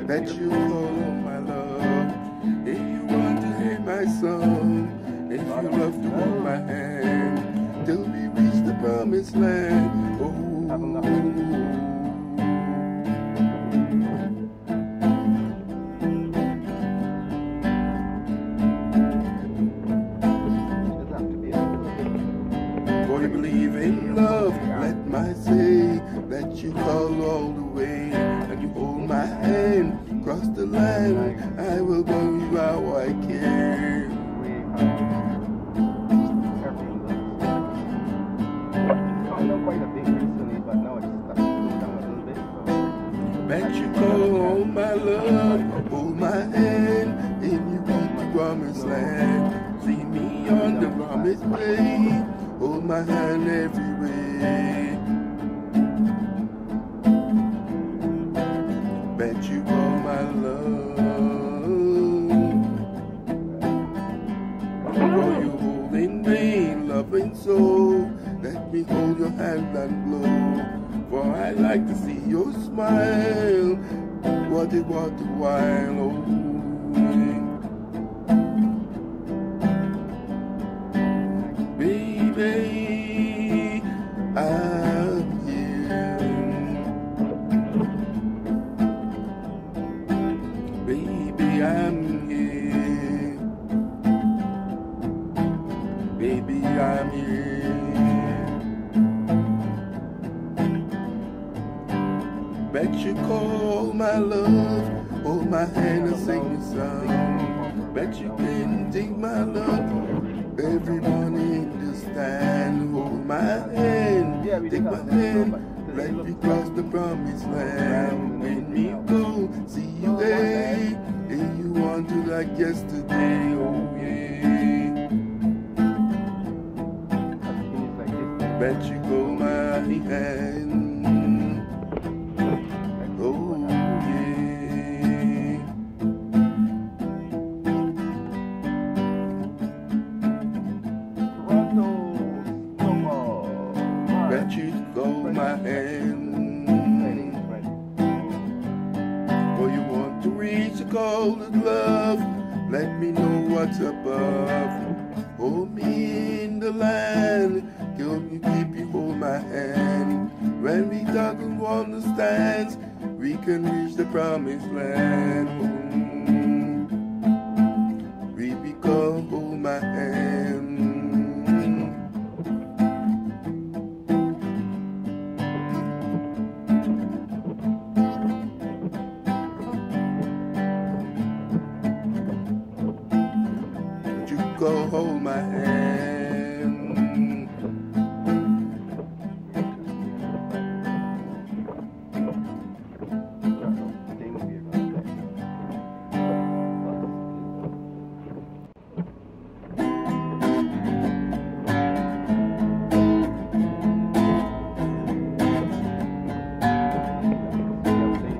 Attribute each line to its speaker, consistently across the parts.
Speaker 1: Bet you call my love. If you want to hear my song, if you love to hold my hand, till we reach the promised land. Oh. Boy, believe in love, let my say that you call all the way, and you hold my hand, cross the line, I will go you how I can. Bet you call all my love, hold my hand, and you reach the promised land. See me on the promised way, hold my hand every way. Bet you call my love. For you holding me, loving soul, let me hold your hand and blow. For I like to see your smile, what a while, oh. Baby, I'm here. Baby, I'm here. Baby, I'm here. Bet you call my love, hold my hand and sing a song. Bet you can take my love every morning to stand. Hold my hand, take my hand, let me cross the promised land. When we go, see you there, and you want to like yesterday, oh yeah. Bet you hold my hand. Bet you hold my hand. For you want to reach a golden love, let me know what's above. Hold me in the land, keep you hold my hand. When we talk and understand, we can reach the promised land. We become hold my hand. Go hold my hand.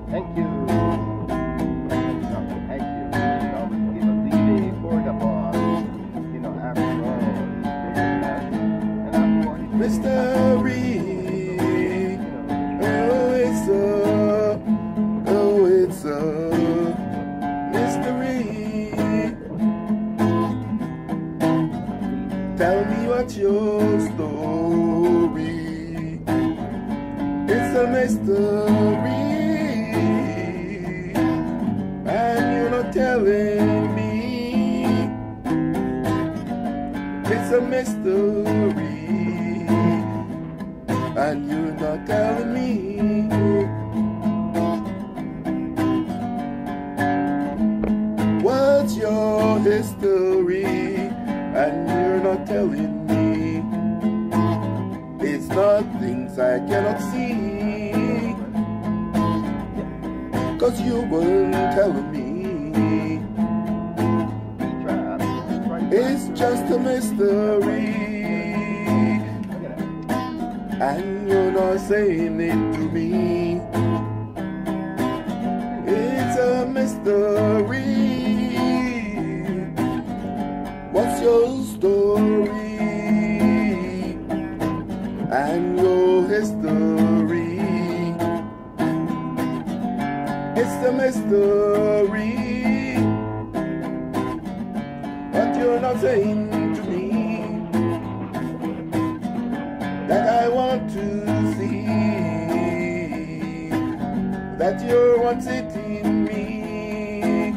Speaker 2: Thank you.
Speaker 1: Mystery, oh it's a mystery. Tell me what's your story. It's a mystery, and you're not telling me. It's a mystery, and you're not telling me. What's your history, and you're not telling me. It's not things I cannot see, 'cause you weren't telling me. It's just a mystery, and you're not saying it to me. It's a mystery. What's your story and your history? It's a mystery what you're not saying to me that I want to see, that you want it in me.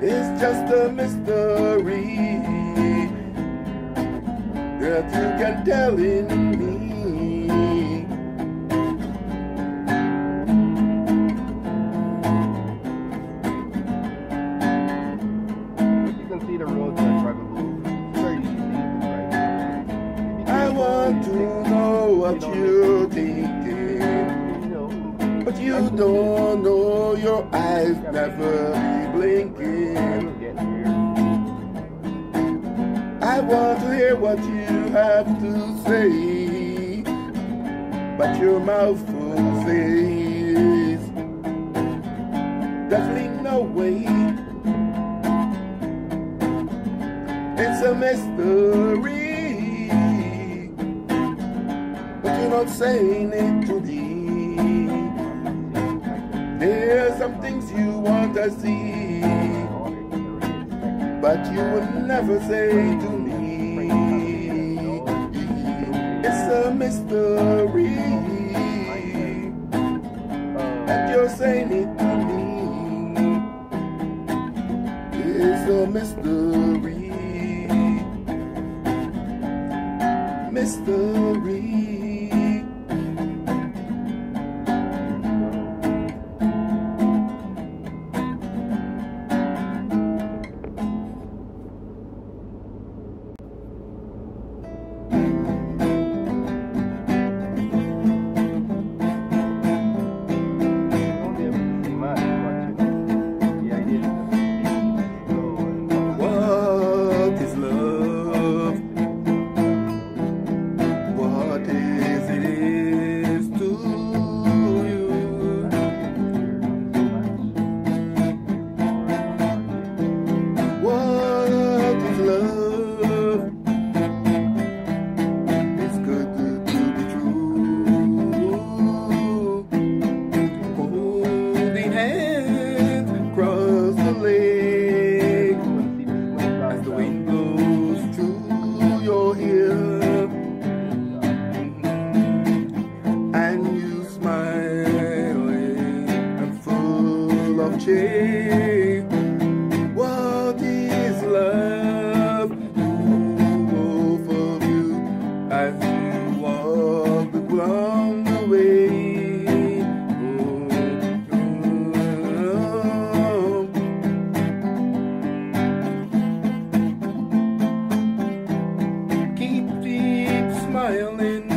Speaker 1: It's just a mystery that you can tell in me.
Speaker 2: You can see the roads are drivable. Very easy to drive.
Speaker 1: I want to know what you're thinking, but you don't know, your eyes never be blinking. I want to hear what you have to say, but your mouth full says definitely no way. It's a mystery, but you're not saying it to me. There's some things you want to see, but you would never say to me. It's a mystery, and you're saying it to me. It's a mystery, mystery. What is love? Both of you as you walk along the way. Keep smiling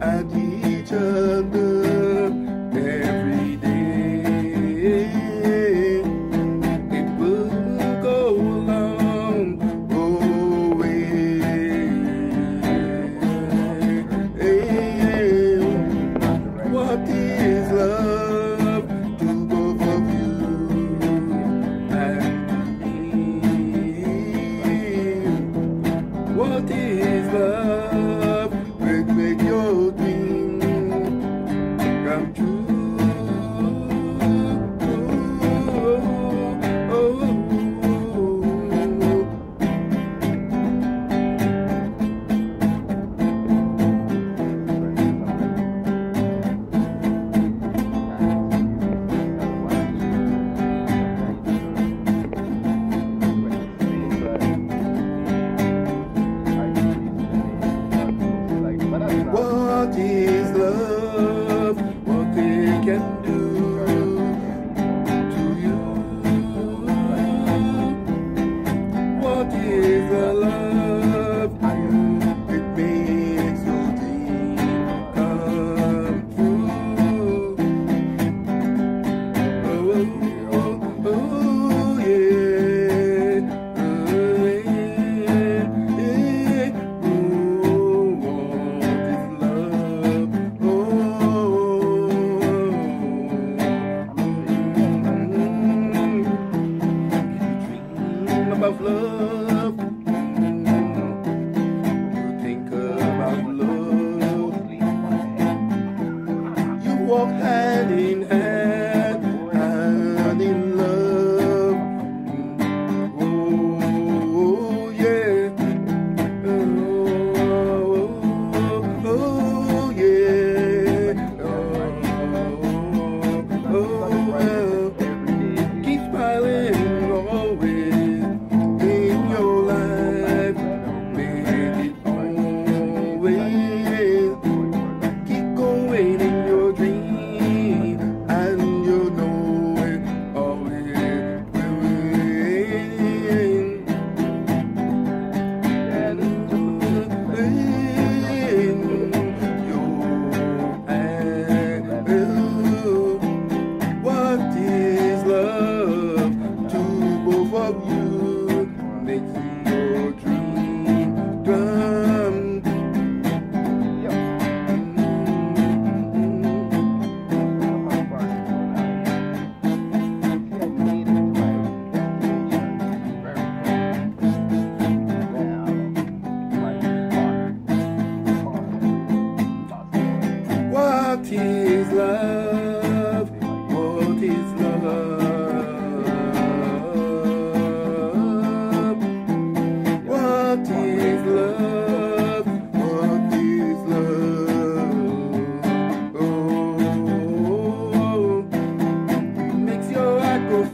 Speaker 1: at each other every day. It will go along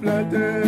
Speaker 1: flatter.